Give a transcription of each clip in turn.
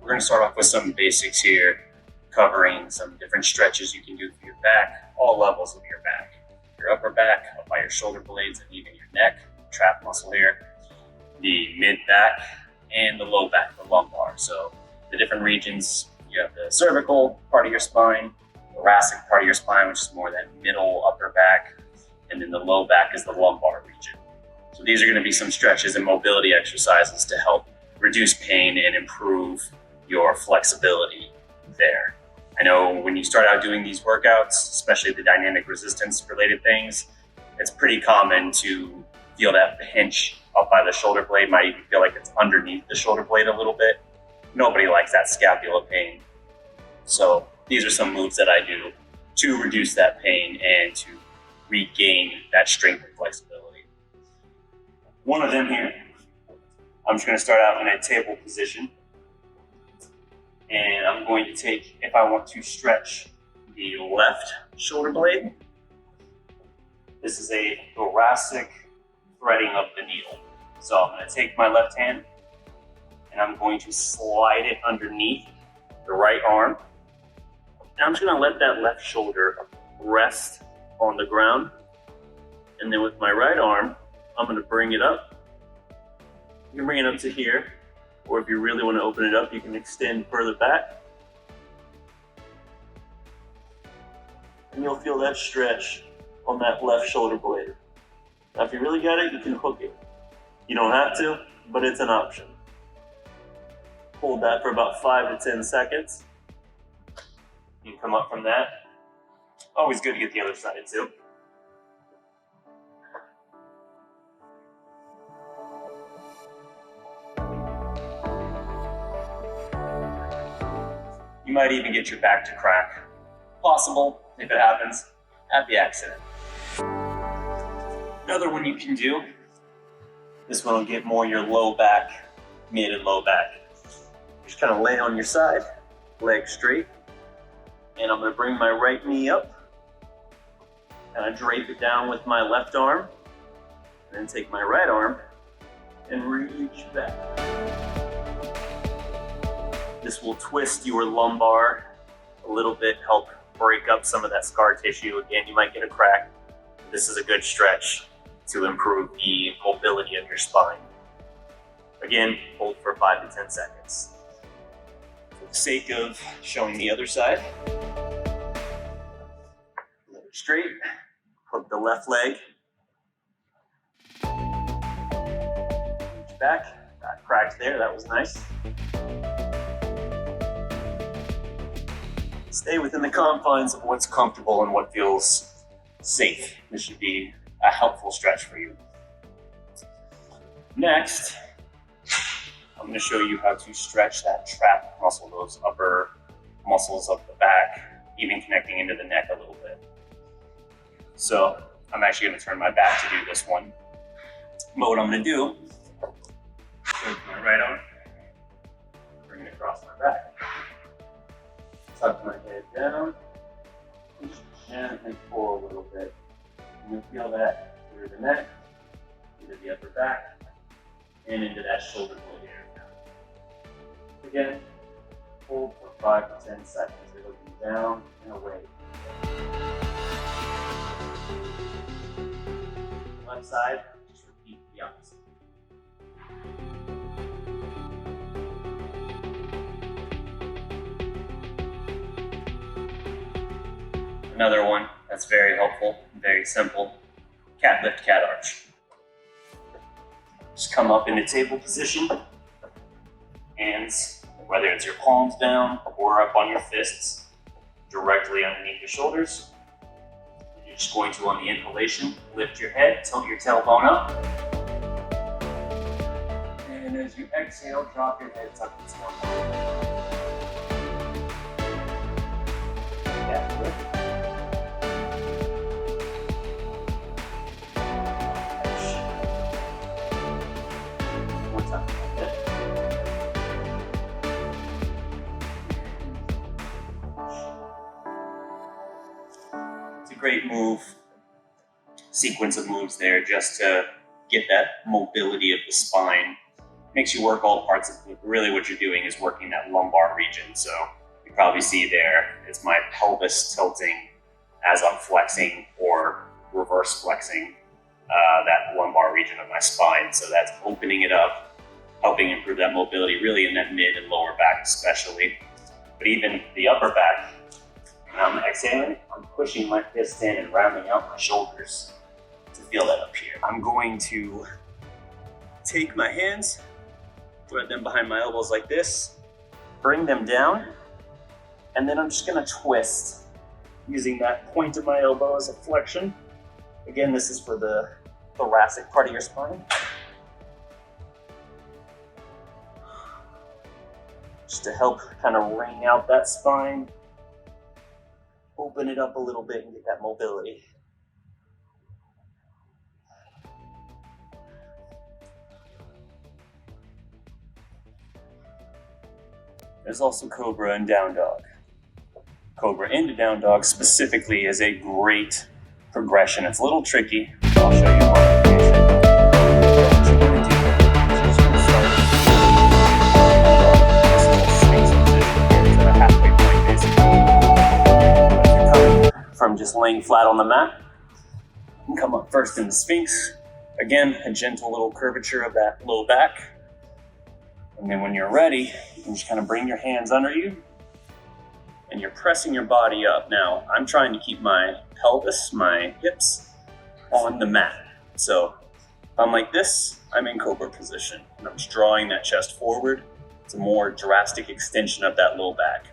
we're going to start off with some basics here, covering some different stretches you can do for your back, all levels of your back. Your upper back, up by your shoulder blades, and even your neck, trap muscle here, the mid back, and the low back, the lumbar. So the different regions, you have the cervical part of your spine, thoracic part of your spine, which is more that middle upper back, and then the low back is the lumbar region. So these are going to be some stretches and mobility exercises to help reduce pain and improve your flexibility there. I know when you start out doing these workouts, especially the dynamic resistance related things, it's pretty common to feel that pinch up by the shoulder blade, might even feel like it's underneath the shoulder blade a little bit. Nobody likes that scapula pain. So these are some moves that I do to reduce that pain and to regain that strength and flexibility. One of them here, I'm just going to start out in a table position. And I'm going to take, if I want to stretch the left shoulder blade, this is a thoracic threading of the needle. So I'm going to take my left hand and I'm going to slide it underneath the right arm. And I'm just going to let that left shoulder rest on the ground. And then with my right arm, I'm going to bring it up. You can bring it up to here. Or if you really want to open it up, you can extend further back. And you'll feel that stretch on that left shoulder blade. Now, if you really got it, you can hook it. You don't have to, but it's an option. Hold that for about 5 to 10 seconds. You can come up from that. Always good to get the other side too. You might even get your back to crack. Possible, if it happens. Happy accident. Another one you can do, this one will get more your low back, mid and low back. Just kind of lay on your side, leg straight, and I'm going to bring my right knee up, kind of drape it down with my left arm, and then take my right arm and reach back. This will twist your lumbar a little bit, help break up some of that scar tissue. Again, you might get a crack. This is a good stretch to improve the mobility of your spine. Again, hold for 5 to 10 seconds. For the sake of showing the other side, leg straight, hook the left leg, reach back, got cracked there, that was nice. Stay within the confines of what's comfortable and what feels safe. This should be a helpful stretch for you. Next, I'm going to show you how to stretch that trap muscle, those upper muscles of the back, even connecting into the neck a little bit. So I'm actually going to turn my back to do this one. But what I'm going to do, take my right arm, bring it across my back. Tuck my head down, and just gently pull a little bit. And you'll feel that through the neck, into the upper back, and into that shoulder blade area. Again, hold for 5 to 10 seconds. It'll be down and away. Left side, just repeat the opposite. Another one that's very helpful, very simple, cat lift, cat arch. Just come up into table position, hands, whether it's your palms down or up on your fists, directly underneath your shoulders. You're just going to, on the inhalation, lift your head, tilt your tailbone up. And as you exhale, drop your head, tuck the tailbone. Cat lift. It's a great move, sequence of moves there just to get that mobility of the spine makes you work all parts of it. Really what you're doing is working that lumbar region. So you probably see there, it's my pelvis tilting as I'm flexing or reverse flexing that lumbar region of my spine. So that's opening it up, helping improve that mobility really in that mid and lower back especially. But even the upper back, when I'm exhaling, I'm pushing my fist in and rounding out my shoulders to feel that up here. I'm going to take my hands, thread them behind my elbows like this, bring them down, and then I'm just gonna twist using that point of my elbow as a flexion. Again, this is for the thoracic part of your spine. Just to help kind of wring out that spine, open it up a little bit and get that mobility. There's also Cobra and Down Dog. Cobra into Down Dog specifically is a great progression. It's a little tricky. I'll show you modification. From just laying flat on the mat, you can come up first in the Sphinx. Again, a gentle little curvature of that low back. And then when you're ready, you can just kind of bring your hands under you and you're pressing your body up. Now, I'm trying to keep my pelvis, my hips on the mat. So if I'm like this, I'm in Cobra position and I'm just drawing that chest forward. It's a more drastic extension of that low back.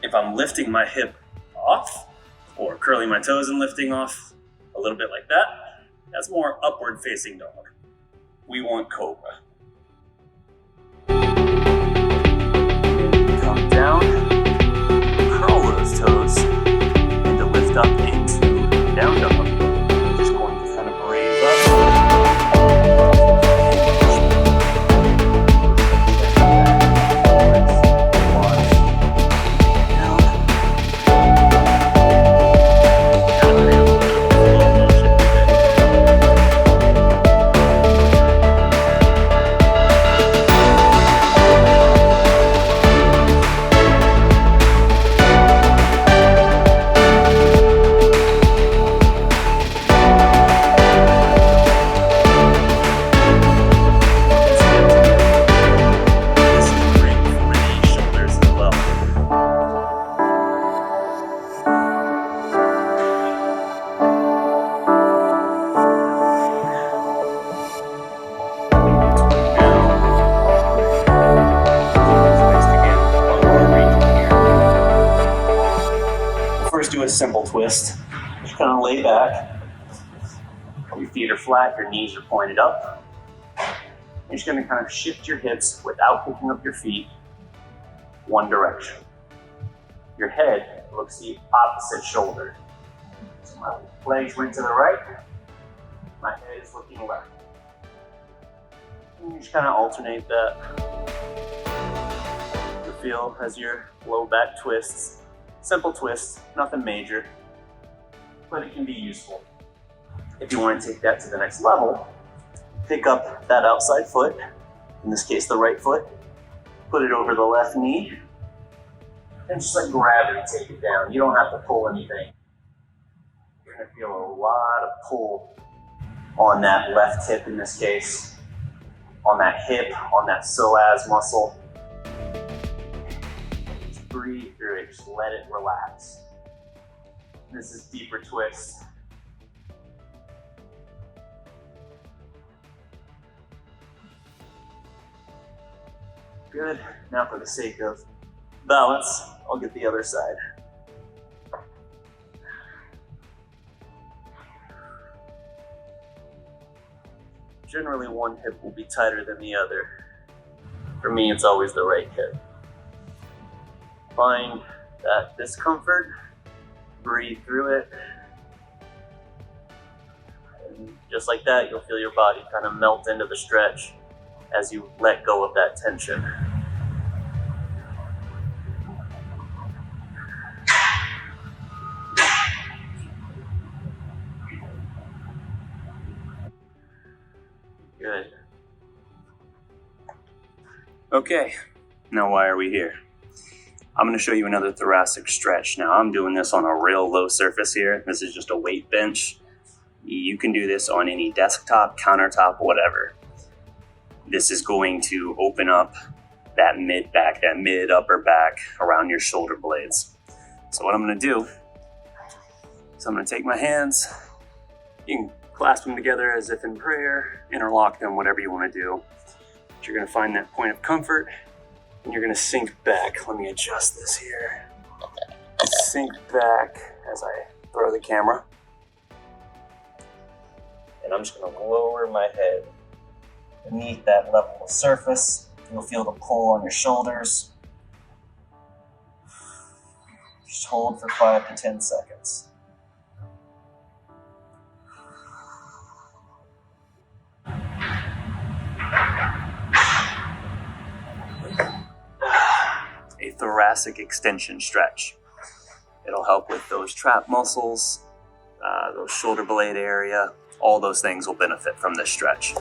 If I'm lifting my hip off or curling my toes and lifting off a little bit like that, that's more upward facing dog. We want Cobra. Come down, curl those toes, and to lift up into Down Dog. Just going to kind of raise up. Do a simple twist. Just kind of lay back. Your feet are flat, your knees are pointed up. You're just going to kind of shift your hips without picking up your feet one direction. Your head looks the opposite shoulder. So my legs went to the right, my head is looking left. And you just kind of alternate that. You feel as your low back twists. Simple twist, nothing major, but it can be useful. If you want to take that to the next level, pick up that outside foot, in this case the right foot, put it over the left knee, and just let gravity take it down. You don't have to pull anything. You're going to feel a lot of pull on that left hip in this case, on that hip, on that psoas muscle. Breathe through it, just let it relax. This is deeper twist. Good. Now for the sake of balance, I'll get the other side. Generally, one hip will be tighter than the other. For me, it's always the right hip. Find that discomfort, breathe through it, and just like that, you'll feel your body kind of melt into the stretch as you let go of that tension. Good. Okay, now why are we here? I'm going to show you another thoracic stretch. Now I'm doing this on a real low surface here. This is just a weight bench. You can do this on any desktop, countertop, whatever. This is going to open up that mid back, that mid upper back around your shoulder blades. So what I'm going to do is I'm going to take my hands, you can clasp them together as if in prayer, interlock them, whatever you want to do. But you're going to find that point of comfort and you're going to sink back. Let me adjust this here. Sink back as I throw the camera. And I'm just going to lower my head beneath that level of surface. You'll feel the pull on your shoulders. Just hold for 5 to 10 seconds. A thoracic extension stretch. It'll help with those trap muscles, those shoulder blade area. All those things will benefit from this stretch.